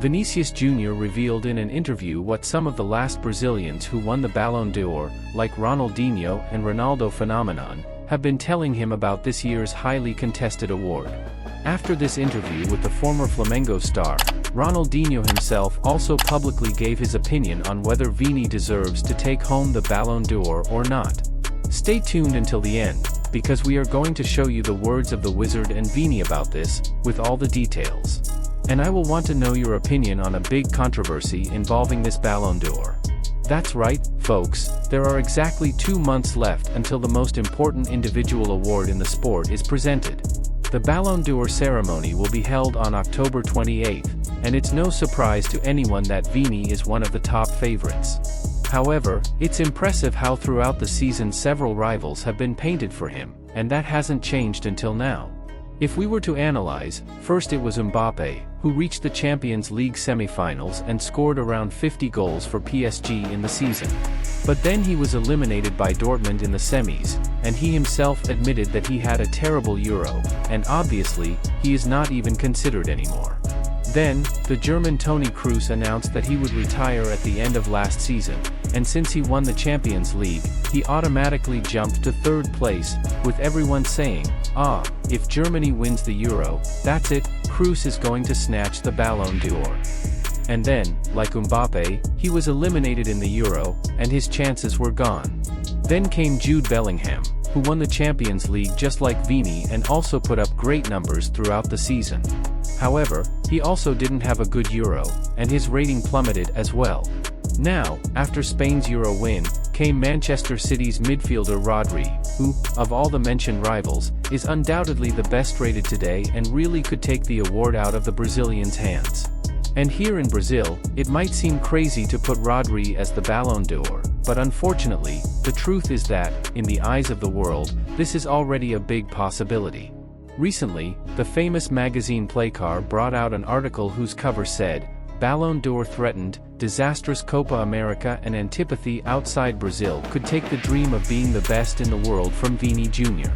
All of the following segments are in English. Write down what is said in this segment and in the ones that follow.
Vinicius Jr. revealed in an interview what some of the last Brazilians who won the Ballon d'Or, like Ronaldinho and Ronaldo phenomenon, have been telling him about this year's highly contested award. After this interview with the former Flamengo star, Ronaldinho himself also publicly gave his opinion on whether Vini deserves to take home the Ballon d'Or or not. Stay tuned until the end, because we are going to show you the words of the Wizard and Vini about this, with all the details. And I will want to know your opinion on a big controversy involving this Ballon d'Or. That's right, folks, there are exactly 2 months left until the most important individual award in the sport is presented. The Ballon d'Or ceremony will be held on October 28th, and it's no surprise to anyone that Vini is one of the top favorites. However, it's impressive how throughout the season several rivals have been painted for him, and that hasn't changed until now. If we were to analyze, first it was Mbappe, who reached the Champions League semi-finals and scored around 50 goals for PSG in the season. But then he was eliminated by Dortmund in the semis, and he himself admitted that he had a terrible Euro, and obviously, he is not even considered anymore. Then, the German Toni Kroos announced that he would retire at the end of last season, and since he won the Champions League, he automatically jumped to 3rd place, with everyone saying, if Germany wins the Euro, that's it, Kroos is going to snatch the Ballon d'Or. And then, like Mbappe, he was eliminated in the Euro, and his chances were gone. Then came Jude Bellingham, who won the Champions League just like Vini and also put up great numbers throughout the season. However, he also didn't have a good Euro, and his rating plummeted as well. Now, after Spain's Euro win, came Manchester City's midfielder Rodri, who, of all the mentioned rivals, is undoubtedly the best rated today and really could take the award out of the Brazilians' hands. And here in Brazil, it might seem crazy to put Rodri as the Ballon d'Or, but unfortunately, the truth is that, in the eyes of the world, this is already a big possibility. Recently, the famous magazine Playcar brought out an article whose cover said, Ballon d'Or threatened, disastrous Copa America and antipathy outside Brazil could take the dream of being the best in the world from Vini Jr.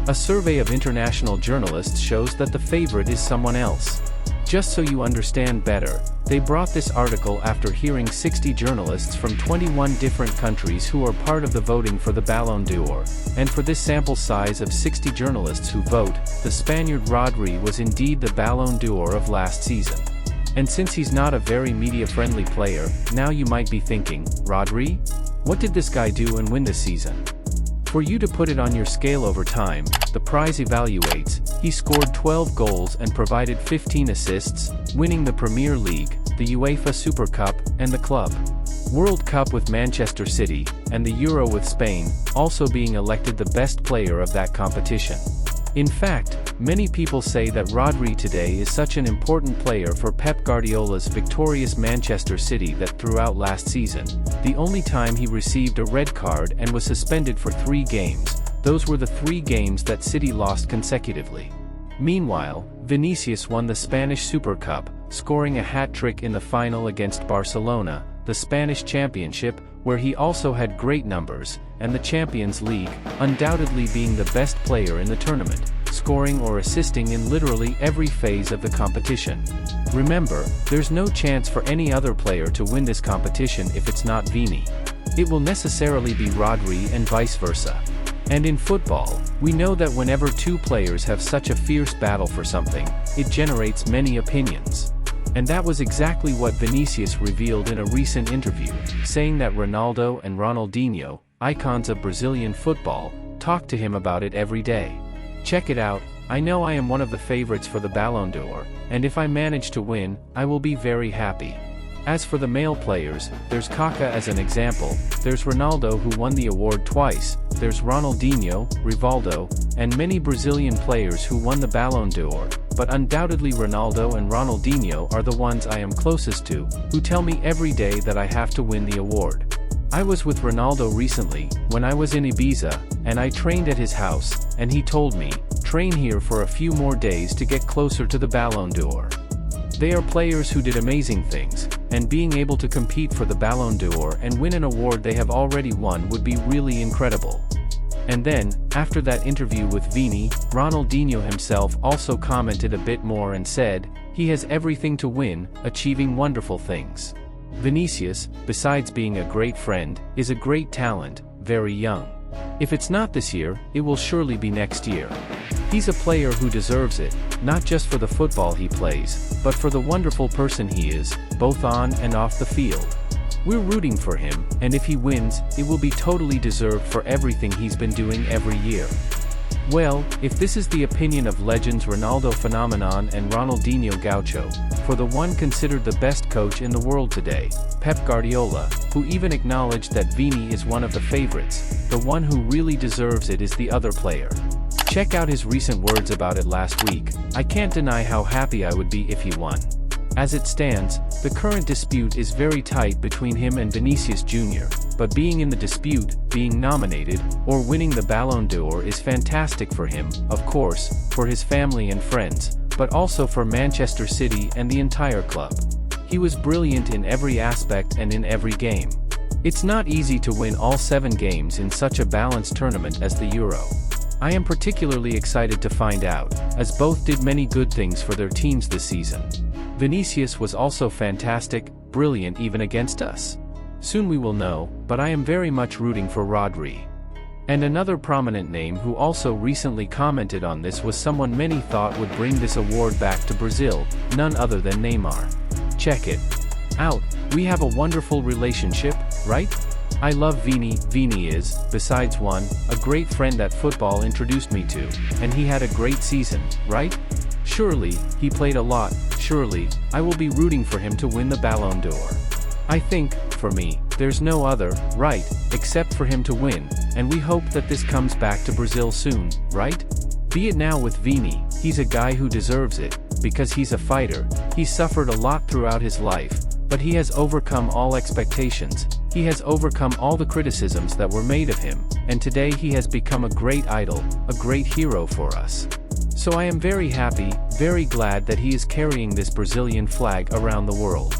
A survey of international journalists shows that the favorite is someone else. Just so you understand better, they brought this article after hearing 60 journalists from 21 different countries who are part of the voting for the Ballon d'Or, and for this sample size of 60 journalists who vote, the Spaniard Rodri was indeed the Ballon d'Or of last season. And since he's not a very media-friendly player, now you might be thinking, Rodri? What did this guy do and win this season? For you to put it on your scale over time, the prize evaluates, he scored 12 goals and provided 15 assists, winning the Premier League, the UEFA Super Cup, and the Club World Cup with Manchester City, and the Euro with Spain, also being elected the best player of that competition. In fact, many people say that Rodri today is such an important player for Pep Guardiola's victorious Manchester City that throughout last season, the only time he received a red card and was suspended for 3 games, those were the 3 games that City lost consecutively. Meanwhile, Vinicius won the Spanish Super Cup, scoring a hat-trick in the final against Barcelona, the Spanish Championship, where he also had great numbers, and the Champions League, undoubtedly being the best player in the tournament, scoring or assisting in literally every phase of the competition. Remember, there's no chance for any other player to win this competition if it's not Vini. It will necessarily be Rodri and vice versa. And in football, we know that whenever 2 players have such a fierce battle for something, it generates many opinions. And that was exactly what Vinicius revealed in a recent interview, saying that Ronaldo and Ronaldinho, icons of Brazilian football, talk to him about it every day. Check it out, I know I am one of the favorites for the Ballon d'Or, and if I manage to win, I will be very happy. As for the male players, there's Kaká as an example, there's Ronaldo who won the award twice, there's Ronaldinho, Rivaldo, and many Brazilian players who won the Ballon d'Or, but undoubtedly Ronaldo and Ronaldinho are the ones I am closest to, who tell me every day that I have to win the award. I was with Ronaldo recently, when I was in Ibiza, and I trained at his house, and he told me, train here for a few more days to get closer to the Ballon d'Or. They are players who did amazing things, and being able to compete for the Ballon d'Or and win an award they have already won would be really incredible. And then, after that interview with Vini, Ronaldinho himself also commented a bit more and said, he has everything to win, achieving wonderful things. Vinicius, besides being a great friend, is a great talent, very young. If it's not this year, it will surely be next year. He's a player who deserves it, not just for the football he plays, but for the wonderful person he is, both on and off the field. We're rooting for him, and if he wins, it will be totally deserved for everything he's been doing every year. Well, if this is the opinion of legends Ronaldo Phenomenon and Ronaldinho Gaucho, for the one considered the best coach in the world today, Pep Guardiola, who even acknowledged that Vini is one of the favorites, the one who really deserves it is the other player. Check out his recent words about it last week. I can't deny how happy I would be if he won. As it stands, the current dispute is very tight between him and Vinicius Jr., but being in the dispute, being nominated, or winning the Ballon d'Or is fantastic for him, of course, for his family and friends, but also for Manchester City and the entire club. He was brilliant in every aspect and in every game. It's not easy to win all 7 games in such a balanced tournament as the Euro. I am particularly excited to find out, as both did many good things for their teams this season. Vinicius was also fantastic, brilliant even against us. Soon we will know, but I am very much rooting for Rodri. And another prominent name who also recently commented on this was someone many thought would bring this award back to Brazil, none other than Neymar. Check it out. We have a wonderful relationship, right? I love Vini. Vini is, besides one, a great friend that football introduced me to, and he had a great season, right? Surely, he played a lot, surely, I will be rooting for him to win the Ballon d'Or. I think, for me, there's no other, right, except for him to win, and we hope that this comes back to Brazil soon, right? Be it now with Vini, he's a guy who deserves it, because he's a fighter, he's suffered a lot throughout his life, but he has overcome all expectations, he has overcome all the criticisms that were made of him, and today he has become a great idol, a great hero for us. So I am very happy, very glad that he is carrying this Brazilian flag around the world.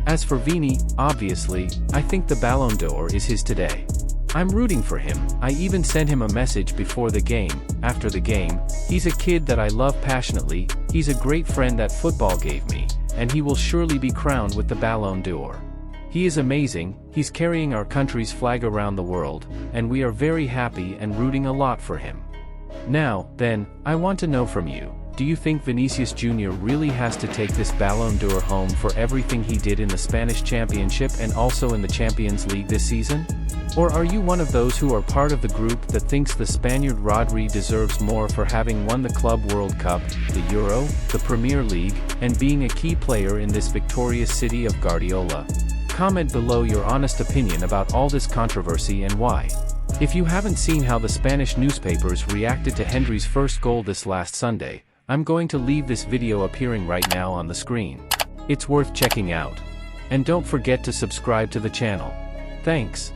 As for Vini, obviously, I think the Ballon d'Or is his today. I'm rooting for him. I even sent him a message before the game, after the game. He's a kid that I love passionately, he's a great friend that football gave me, and he will surely be crowned with the Ballon d'Or. He is amazing, he's carrying our country's flag around the world, and we are very happy and rooting a lot for him. Now, then, I want to know from you, do you think Vinicius Jr. really has to take this Ballon d'Or home for everything he did in the Spanish Championship and also in the Champions League this season? Or are you one of those who are part of the group that thinks the Spaniard Rodri deserves more for having won the Club World Cup, the Euro, the Premier League, and being a key player in this victorious city of Guardiola? Comment below your honest opinion about all this controversy and why. If you haven't seen how the Spanish newspapers reacted to Hendry's first goal this last Sunday, I'm going to leave this video appearing right now on the screen. It's worth checking out. And don't forget to subscribe to the channel. Thanks.